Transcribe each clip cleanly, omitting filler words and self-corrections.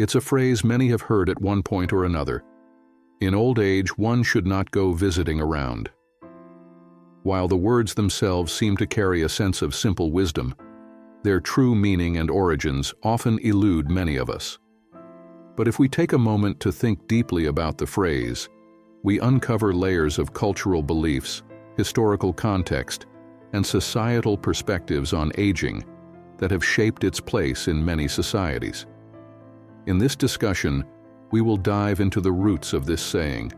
It's a phrase many have heard at one point or another. In old age, one should not go visiting around. While the words themselves seem to carry a sense of simple wisdom, their true meaning and origins often elude many of us. But if we take a moment to think deeply about the phrase, we uncover layers of cultural beliefs, historical context, and societal perspectives on aging that have shaped its place in many societies. In this discussion, we will dive into the roots of this saying,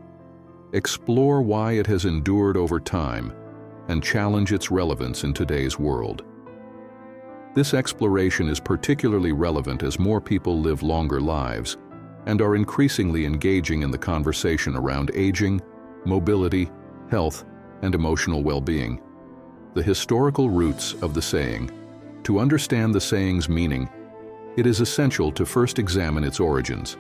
explore why it has endured over time, and challenge its relevance in today's world. This exploration is particularly relevant as more people live longer lives and are increasingly engaging in the conversation around aging, mobility, health, and emotional well-being. The historical roots of the saying. To understand the saying's meaning, it is essential to first examine its origins.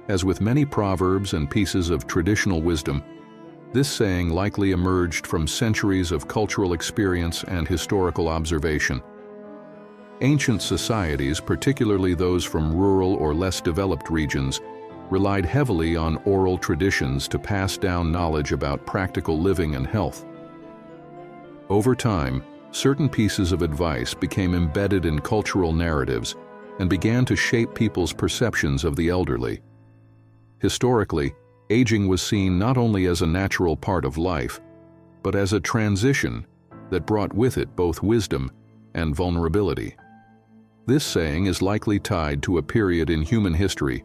As with many proverbs and pieces of traditional wisdom, this saying likely emerged from centuries of cultural experience and historical observation. Ancient societies, particularly those from rural or less developed regions, relied heavily on oral traditions to pass down knowledge about practical living and health. Over time, certain pieces of advice became embedded in cultural narratives and began to shape people's perceptions of the elderly. Historically, aging was seen not only as a natural part of life, but as a transition that brought with it both wisdom and vulnerability. This saying is likely tied to a period in human history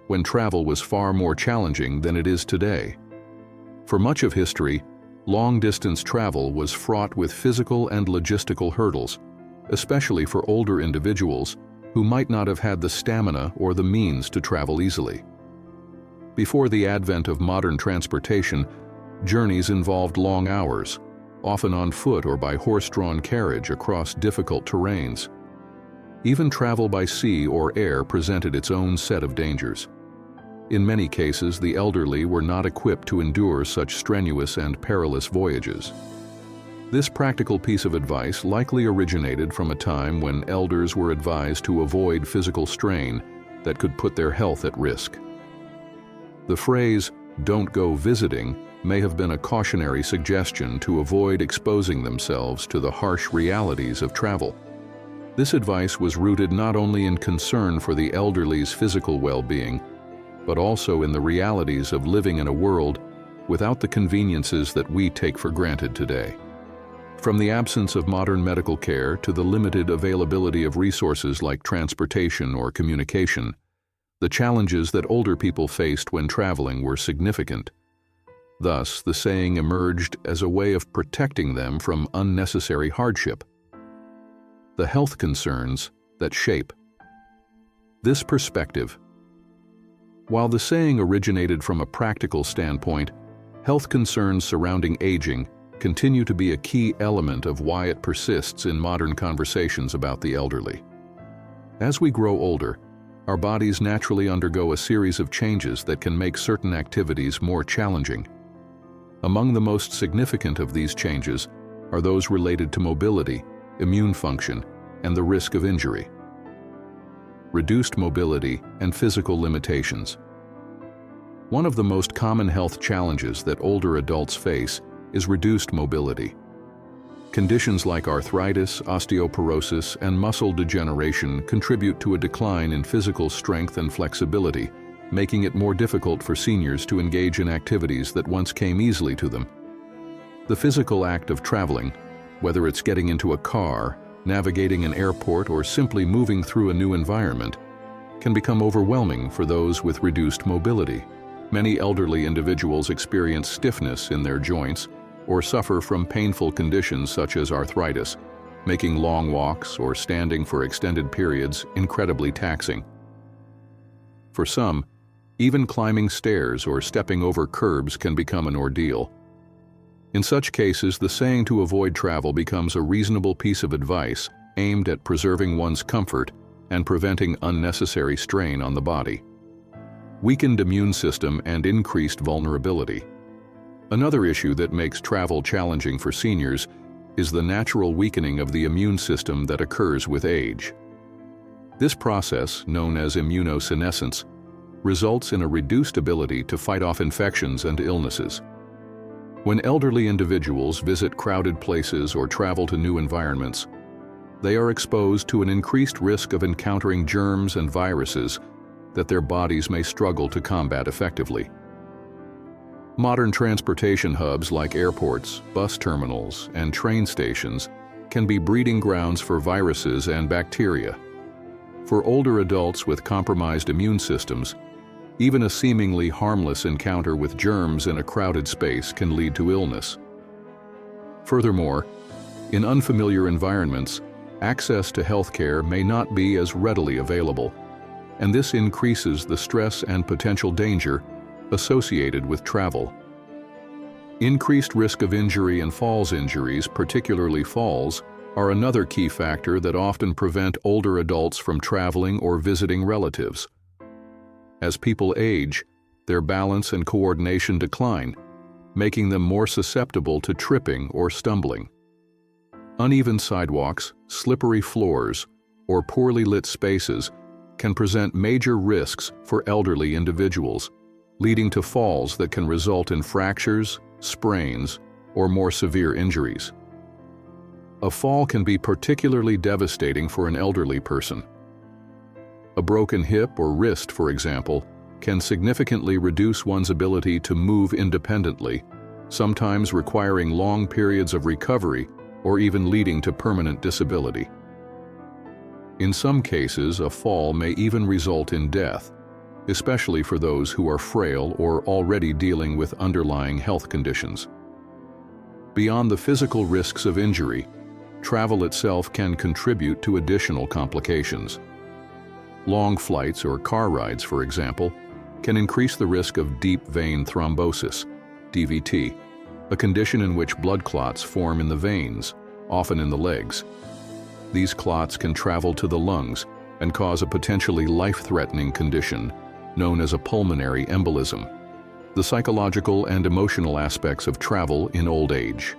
when travel was far more challenging than it is today. For much of history, long-distance travel was fraught with physical and logistical hurdles, especially for older individuals who might not have had the stamina or the means to travel easily. Before the advent of modern transportation, journeys involved long hours, often on foot or by horse-drawn carriage across difficult terrains. Even travel by sea or air presented its own set of dangers. In many cases, the elderly were not equipped to endure such strenuous and perilous voyages. This practical piece of advice likely originated from a time when elders were advised to avoid physical strain that could put their health at risk. The phrase, "don't go visiting," may have been a cautionary suggestion to avoid exposing themselves to the harsh realities of travel. This advice was rooted not only in concern for the elderly's physical well-being, but also in the realities of living in a world without the conveniences that we take for granted today. From the absence of modern medical care to the limited availability of resources like transportation or communication, the challenges that older people faced when traveling were significant. Thus, the saying emerged as a way of protecting them from unnecessary hardship. The health concerns that shape this perspective. While the saying originated from a practical standpoint, health concerns surrounding aging continue to be a key element of why it persists in modern conversations about the elderly. As we grow older, our bodies naturally undergo a series of changes that can make certain activities more challenging. Among the most significant of these changes are those related to mobility, immune function, and the risk of injury. Reduced mobility and physical limitations. One of the most common health challenges that older adults face is reduced mobility. Conditions like arthritis, osteoporosis, and muscle degeneration contribute to a decline in physical strength and flexibility, making it more difficult for seniors to engage in activities that once came easily to them. The physical act of traveling, whether it's getting into a car, navigating an airport, or simply moving through a new environment, can become overwhelming for those with reduced mobility. Many elderly individuals experience stiffness in their joints or suffer from painful conditions such as arthritis, making long walks or standing for extended periods incredibly taxing. For some, even climbing stairs or stepping over curbs can become an ordeal. In such cases, the saying to avoid travel becomes a reasonable piece of advice aimed at preserving one's comfort and preventing unnecessary strain on the body. Weakened immune system and increased vulnerability. Another issue that makes travel challenging for seniors is the natural weakening of the immune system that occurs with age. This process, known as immunosenescence, results in a reduced ability to fight off infections and illnesses. When elderly individuals visit crowded places or travel to new environments, they are exposed to an increased risk of encountering germs and viruses that their bodies may struggle to combat effectively. Modern transportation hubs like airports, bus terminals, and train stations can be breeding grounds for viruses and bacteria. For older adults with compromised immune systems, even a seemingly harmless encounter with germs in a crowded space can lead to illness. Furthermore, in unfamiliar environments, access to healthcare may not be as readily available, and this increases the stress and potential danger associated with travel. Increased risk of injury and falls injuries, particularly falls, are another key factor that often prevent older adults from traveling or visiting relatives. As people age, their balance and coordination decline, making them more susceptible to tripping or stumbling. Uneven sidewalks, slippery floors, or poorly lit spaces can present major risks for elderly individuals, leading to falls that can result in fractures, sprains, or more severe injuries. A fall can be particularly devastating for an elderly person. A broken hip or wrist, for example, can significantly reduce one's ability to move independently, sometimes requiring long periods of recovery or even leading to permanent disability. In some cases, a fall may even result in death, especially for those who are frail or already dealing with underlying health conditions. Beyond the physical risks of injury, travel itself can contribute to additional complications. Long flights or car rides, for example, can increase the risk of deep vein thrombosis, DVT, a condition in which blood clots form in the veins, often in the legs. These clots can travel to the lungs and cause a potentially life-threatening condition known as a pulmonary embolism. The psychological and emotional aspects of travel in old age.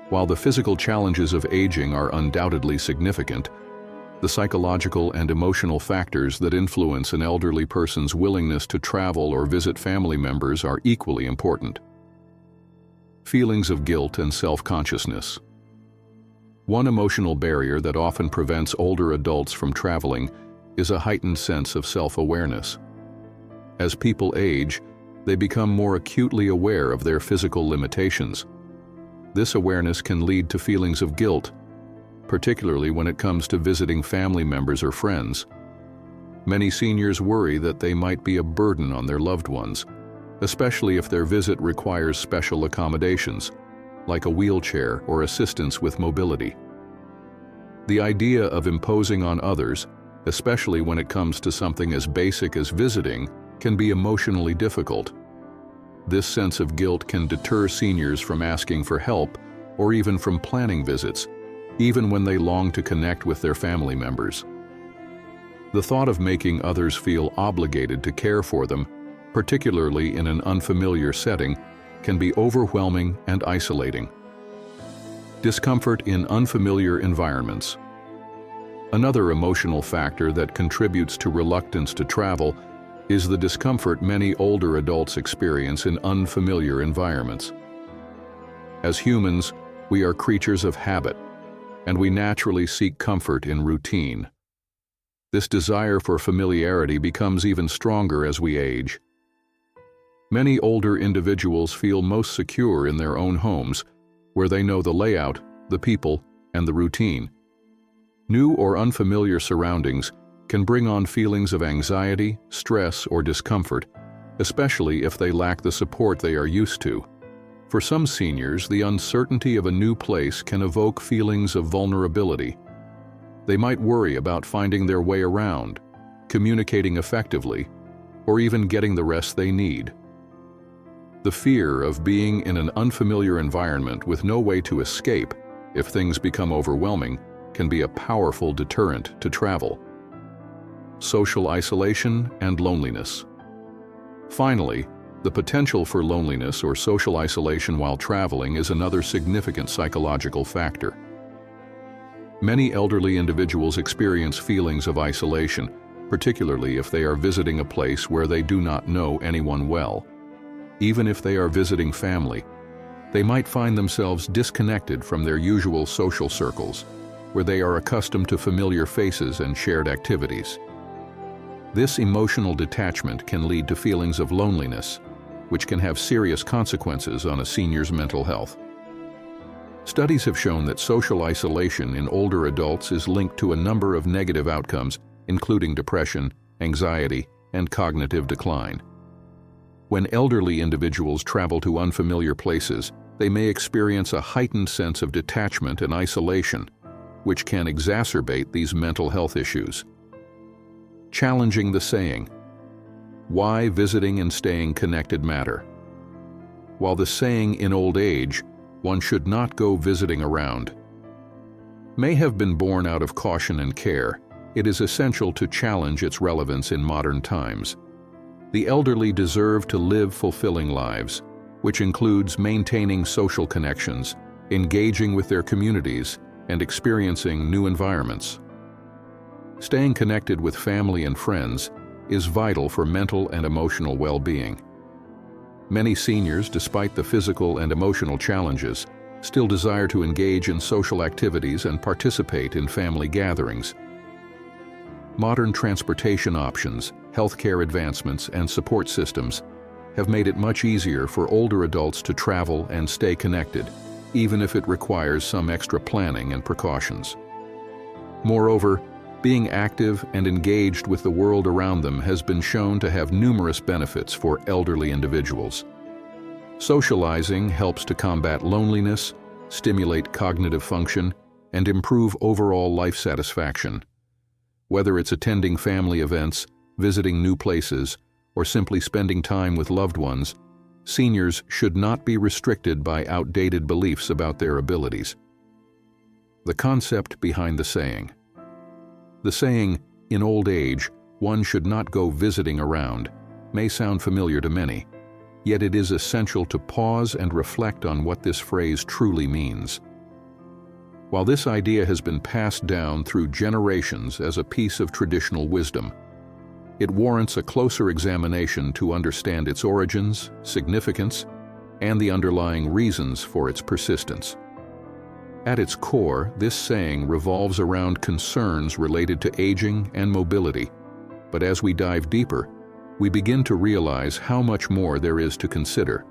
While the physical challenges of aging are undoubtedly significant, the psychological and emotional factors that influence an elderly person's willingness to travel or visit family members are equally important. Feelings of guilt and self-consciousness. One emotional barrier that often prevents older adults from traveling is a heightened sense of self-awareness. As people age, they become more acutely aware of their physical limitations. This awareness can lead to feelings of guilt, particularly when it comes to visiting family members or friends. Many seniors worry that they might be a burden on their loved ones, especially if their visit requires special accommodations, like a wheelchair or assistance with mobility. The idea of imposing on others, especially when it comes to something as basic as visiting, can be emotionally difficult. This sense of guilt can deter seniors from asking for help or even from planning visits, even when they long to connect with their family members. The thought of making others feel obligated to care for them, particularly in an unfamiliar setting, can be overwhelming and isolating. Discomfort in unfamiliar environments. Another emotional factor that contributes to reluctance to travel is the discomfort many older adults experience in unfamiliar environments. As humans, we are creatures of habit, and we naturally seek comfort in routine. This desire for familiarity becomes even stronger as we age. Many older individuals feel most secure in their own homes, where they know the layout, the people, and the routine. New or unfamiliar surroundings can bring on feelings of anxiety, stress, or discomfort, especially if they lack the support they are used to. For some seniors, the uncertainty of a new place can evoke feelings of vulnerability. They might worry about finding their way around, communicating effectively, or even getting the rest they need. The fear of being in an unfamiliar environment with no way to escape if things become overwhelming can be a powerful deterrent to travel. Social isolation and loneliness. Finally, the potential for loneliness or social isolation while traveling is another significant psychological factor. Many elderly individuals experience feelings of isolation, particularly if they are visiting a place where they do not know anyone well. Even if they are visiting family, they might find themselves disconnected from their usual social circles, where they are accustomed to familiar faces and shared activities. This emotional detachment can lead to feelings of loneliness, which can have serious consequences on a senior's mental health. Studies have shown that social isolation in older adults is linked to a number of negative outcomes, including depression, anxiety, and cognitive decline. When elderly individuals travel to unfamiliar places, they may experience a heightened sense of detachment and isolation, which can exacerbate these mental health issues. Challenging the saying, why visiting and staying connected matter. While the saying in old age, one should not go visiting around, may have been born out of caution and care, it is essential to challenge its relevance in modern times. The elderly deserve to live fulfilling lives, which includes maintaining social connections, engaging with their communities, and experiencing new environments. Staying connected with family and friends is vital for mental and emotional well-being. Many seniors, despite the physical and emotional challenges, still desire to engage in social activities and participate in family gatherings. Modern transportation options, healthcare advancements, and support systems have made it much easier for older adults to travel and stay connected, even if it requires some extra planning and precautions. Moreover, being active and engaged with the world around them has been shown to have numerous benefits for elderly individuals. Socializing helps to combat loneliness, stimulate cognitive function, and improve overall life satisfaction. Whether it's attending family events, visiting new places, or simply spending time with loved ones, seniors should not be restricted by outdated beliefs about their abilities. The concept behind the saying. The saying, in old age, one should not go visiting around, may sound familiar to many, yet it is essential to pause and reflect on what this phrase truly means. While this idea has been passed down through generations as a piece of traditional wisdom, it warrants a closer examination to understand its origins, significance, and the underlying reasons for its persistence. At its core, this saying revolves around concerns related to aging and mobility, but as we dive deeper, we begin to realize how much more there is to consider.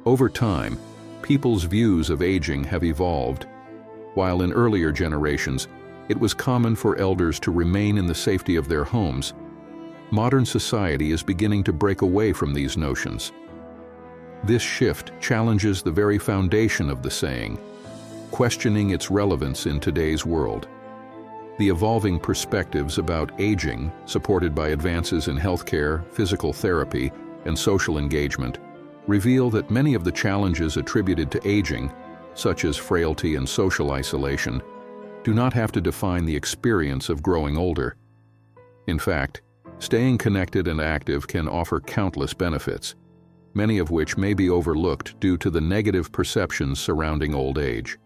Over time, people's views of aging have evolved. While in earlier generations, it was common for elders to remain in the safety of their homes, modern society is beginning to break away from these notions. This shift challenges the very foundation of the saying, questioning its relevance in today's world. The evolving perspectives about aging, supported by advances in healthcare, physical therapy, and social engagement, reveal that many of the challenges attributed to aging, such as frailty and social isolation, do not have to define the experience of growing older. In fact, staying connected and active can offer countless benefits, many of which may be overlooked due to the negative perceptions surrounding old age.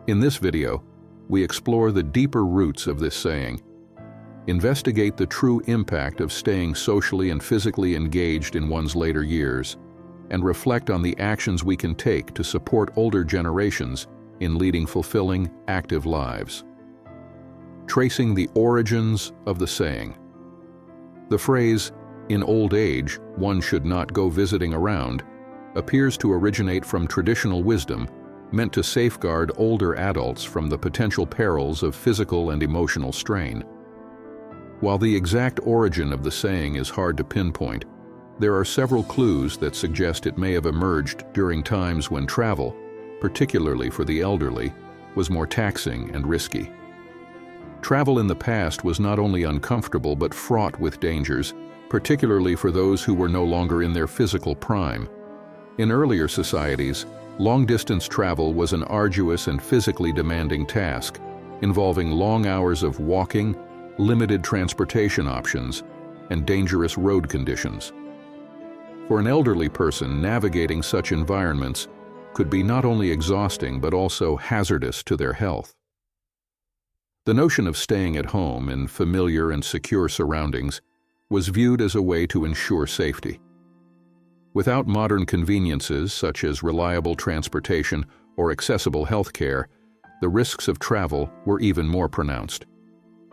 In this video, we explore the deeper roots of this saying, investigate the true impact of staying socially and physically engaged in one's later years, and reflect on the actions we can take to support older generations in leading fulfilling, active lives. Tracing the origins of the saying. The phrase, "in old age, one should not go visiting around," appears to originate from traditional wisdom meant to safeguard older adults from the potential perils of physical and emotional strain. While the exact origin of the saying is hard to pinpoint, there are several clues that suggest it may have emerged during times when travel, particularly for the elderly, was more taxing and risky. Travel in the past was not only uncomfortable but fraught with dangers, particularly for those who were no longer in their physical prime. In earlier societies, long-distance travel was an arduous and physically demanding task, involving long hours of walking, limited transportation options, and dangerous road conditions. For an elderly person, navigating such environments could be not only exhausting but also hazardous to their health. The notion of staying at home in familiar and secure surroundings was viewed as a way to ensure safety. Without modern conveniences such as reliable transportation or accessible health care, the risks of travel were even more pronounced.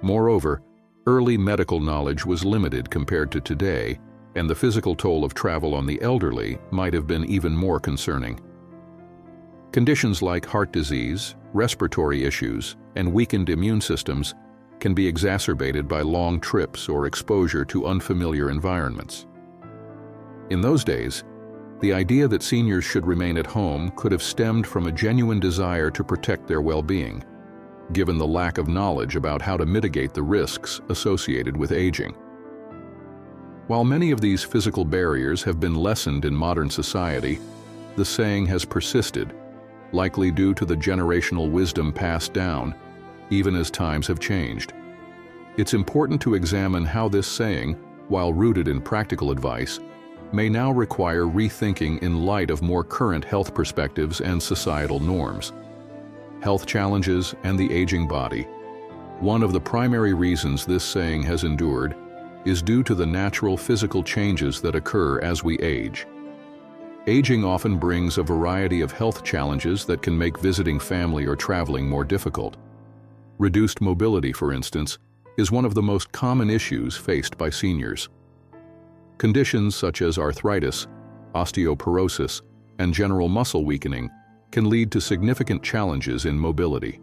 Moreover, early medical knowledge was limited compared to today, and the physical toll of travel on the elderly might have been even more concerning. Conditions like heart disease, respiratory issues, and weakened immune systems can be exacerbated by long trips or exposure to unfamiliar environments. In those days, the idea that seniors should remain at home could have stemmed from a genuine desire to protect their well-being, given the lack of knowledge about how to mitigate the risks associated with aging. While many of these physical barriers have been lessened in modern society, the saying has persisted, likely due to the generational wisdom passed down, even as times have changed. It's important to examine how this saying, while rooted in practical advice, may now require rethinking in light of more current health perspectives and societal norms. Health challenges and the aging body. One of the primary reasons this saying has endured is due to the natural physical changes that occur as we age. Aging often brings a variety of health challenges that can make visiting family or traveling more difficult. Reduced mobility, for instance, is one of the most common issues faced by seniors. Conditions such as arthritis, osteoporosis, and general muscle weakening can lead to significant challenges in mobility.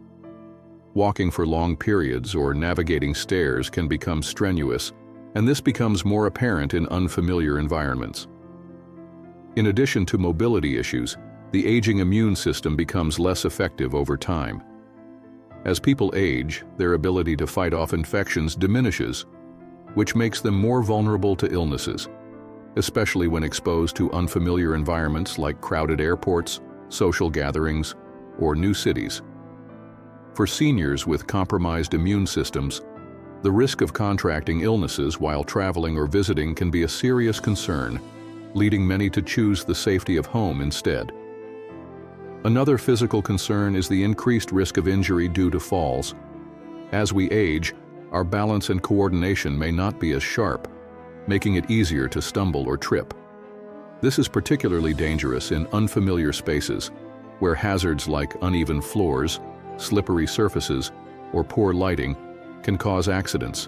Walking for long periods or navigating stairs can become strenuous, and this becomes more apparent in unfamiliar environments. In addition to mobility issues, the aging immune system becomes less effective over time. As people age, their ability to fight off infections diminishes, which makes them more vulnerable to illnesses, especially when exposed to unfamiliar environments like crowded airports, social gatherings, or new cities. For seniors with compromised immune systems, the risk of contracting illnesses while traveling or visiting can be a serious concern, leading many to choose the safety of home instead. Another physical concern is the increased risk of injury due to falls. As we age, our balance and coordination may not be as sharp, making it easier to stumble or trip. This is particularly dangerous in unfamiliar spaces, where hazards like uneven floors, slippery surfaces, or poor lighting can cause accidents.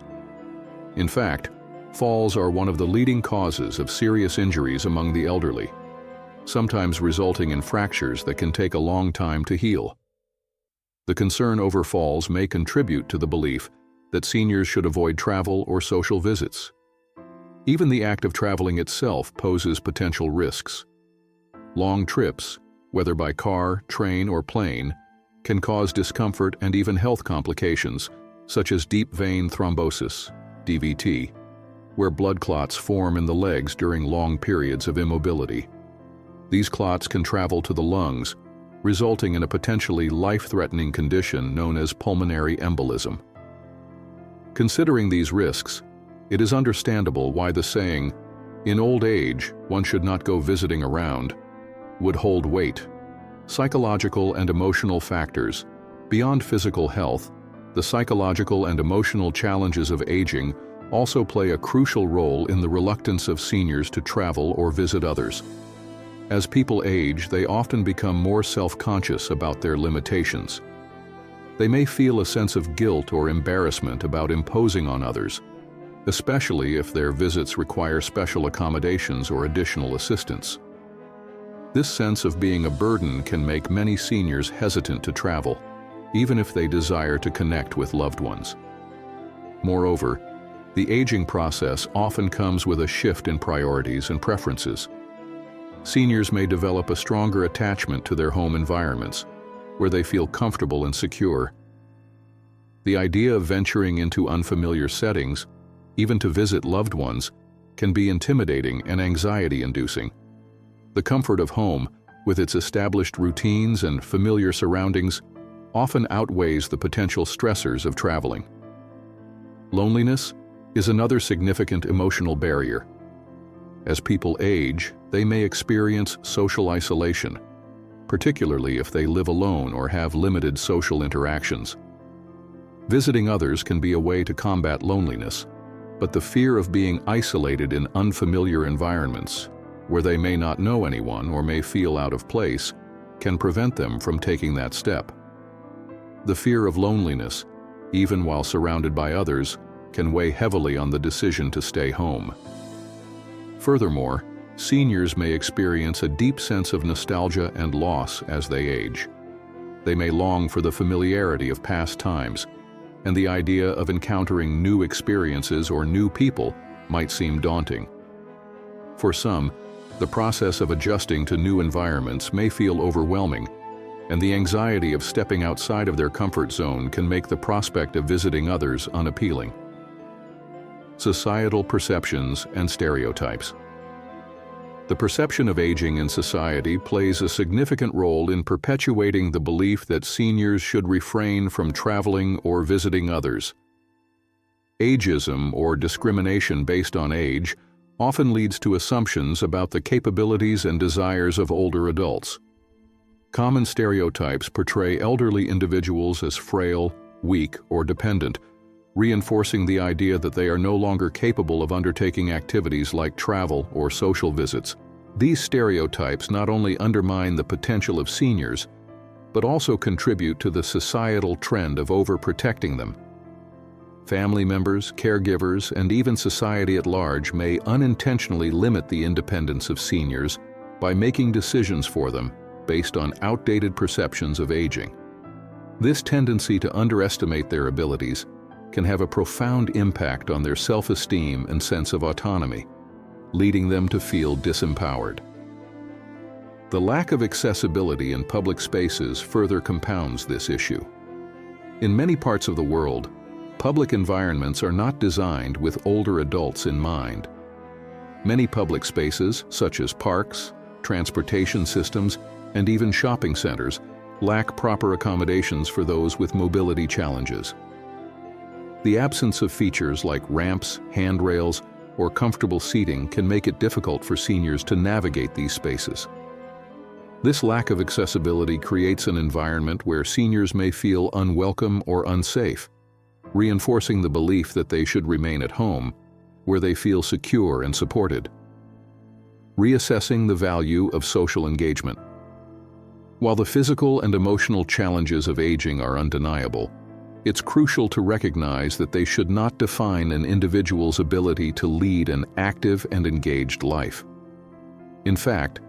In fact, falls are one of the leading causes of serious injuries among the elderly, sometimes resulting in fractures that can take a long time to heal. The concern over falls may contribute to the belief that seniors should avoid travel or social visits. Even the act of traveling itself poses potential risks. Long trips, whether by car, train, or plane, can cause discomfort and even health complications, such as deep vein thrombosis, DVT, where blood clots form in the legs during long periods of immobility. These clots can travel to the lungs, resulting in a potentially life-threatening condition known as pulmonary embolism. Considering these risks, it is understandable why the saying, "In old age, one should not go visiting around," would hold weight. Psychological and emotional factors. Beyond physical health, the psychological and emotional challenges of aging also play a crucial role in the reluctance of seniors to travel or visit others. As people age, they often become more self-conscious about their limitations. They may feel a sense of guilt or embarrassment about imposing on others, especially if their visits require special accommodations or additional assistance. This sense of being a burden can make many seniors hesitant to travel, even if they desire to connect with loved ones. Moreover, the aging process often comes with a shift in priorities and preferences. Seniors may develop a stronger attachment to their home environments, where they feel comfortable and secure. The idea of venturing into unfamiliar settings, even to visit loved ones, can be intimidating and anxiety-inducing. The comfort of home, with its established routines and familiar surroundings, often outweighs the potential stressors of traveling. Loneliness is another significant emotional barrier. As people age, they may experience social isolation, particularly if they live alone or have limited social interactions. Visiting others can be a way to combat loneliness, but the fear of being isolated in unfamiliar environments, where they may not know anyone or may feel out of place, can prevent them from taking that step. The fear of loneliness, even while surrounded by others, can weigh heavily on the decision to stay home. Furthermore, seniors may experience a deep sense of nostalgia and loss as they age. They may long for the familiarity of past times, and the idea of encountering new experiences or new people might seem daunting. For some, the process of adjusting to new environments may feel overwhelming, and the anxiety of stepping outside of their comfort zone can make the prospect of visiting others unappealing. Societal perceptions and stereotypes. The perception of aging in society plays a significant role in perpetuating the belief that seniors should refrain from traveling or visiting others. Ageism, or discrimination based on age, often leads to assumptions about the capabilities and desires of older adults. Common stereotypes portray elderly individuals as frail, weak, or dependent, reinforcing the idea that they are no longer capable of undertaking activities like travel or social visits. These stereotypes not only undermine the potential of seniors, but also contribute to the societal trend of overprotecting them. Family members, caregivers, and even society at large may unintentionally limit the independence of seniors by making decisions for them based on outdated perceptions of aging. This tendency to underestimate their abilities can have a profound impact on their self-esteem and sense of autonomy, leading them to feel disempowered. The lack of accessibility in public spaces further compounds this issue. In many parts of the world, public environments are not designed with older adults in mind. Many public spaces, such as parks, transportation systems, and even shopping centers, lack proper accommodations for those with mobility challenges. The absence of features like ramps, handrails, or comfortable seating can make it difficult for seniors to navigate these spaces. This lack of accessibility creates an environment where seniors may feel unwelcome or unsafe, reinforcing the belief that they should remain at home, where they feel secure and supported. Reassessing the value of social engagement. While the physical and emotional challenges of aging are undeniable, it's crucial to recognize that they should not define an individual's ability to lead an active and engaged life. In fact,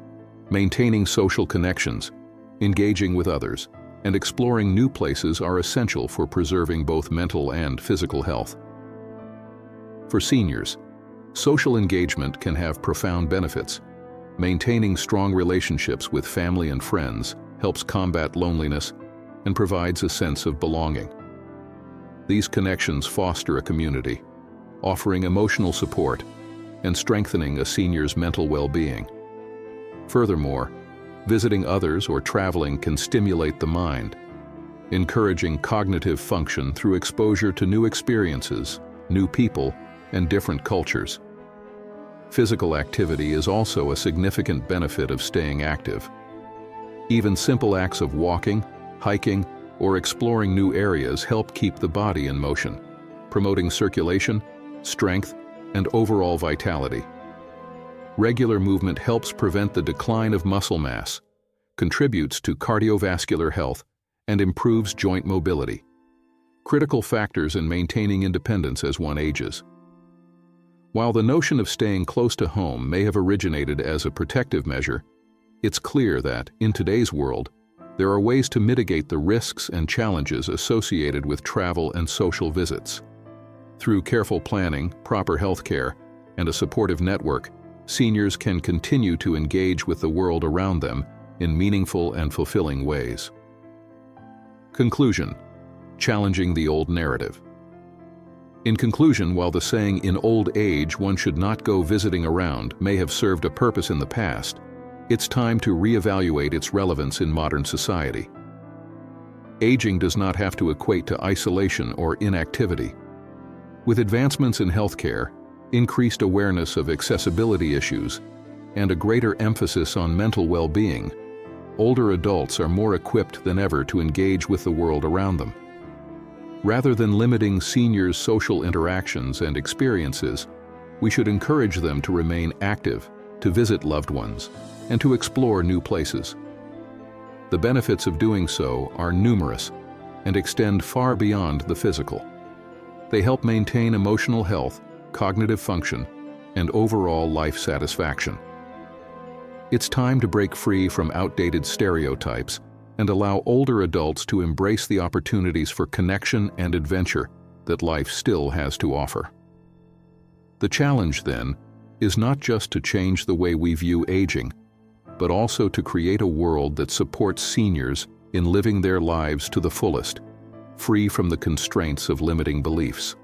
maintaining social connections, engaging with others, and exploring new places are essential for preserving both mental and physical health. For seniors, social engagement can have profound benefits. Maintaining strong relationships with family and friends helps combat loneliness and provides a sense of belonging. These connections foster a community, offering emotional support and strengthening a senior's mental well-being. Furthermore, visiting others or traveling can stimulate the mind, encouraging cognitive function through exposure to new experiences, new people, and different cultures. Physical activity is also a significant benefit of staying active. Even simple acts of walking, hiking, or exploring new areas help keep the body in motion, promoting circulation, strength, and overall vitality. Regular movement helps prevent the decline of muscle mass, contributes to cardiovascular health, and improves joint mobility, critical factors in maintaining independence as one ages. While the notion of staying close to home may have originated as a protective measure, it's clear that, in today's world, there are ways to mitigate the risks and challenges associated with travel and social visits. Through careful planning, proper health care, and a supportive network, seniors can continue to engage with the world around them in meaningful and fulfilling ways. Conclusion: challenging the old narrative. In conclusion, while the saying, "in old age one should not go visiting around," may have served a purpose in the past, it's time to reevaluate its relevance in modern society. Aging does not have to equate to isolation or inactivity. With advancements in healthcare, increased awareness of accessibility issues, and a greater emphasis on mental well-being, older adults are more equipped than ever to engage with the world around them. Rather than limiting seniors' social interactions and experiences, we should encourage them to remain active, to visit loved ones, and to explore new places. The benefits of doing so are numerous and extend far beyond the physical. They help maintain emotional health, cognitive function, and overall life satisfaction. It's time to break free from outdated stereotypes and allow older adults to embrace the opportunities for connection and adventure that life still has to offer. The challenge, then, is not just to change the way we view aging, but also to create a world that supports seniors in living their lives to the fullest, free from the constraints of limiting beliefs.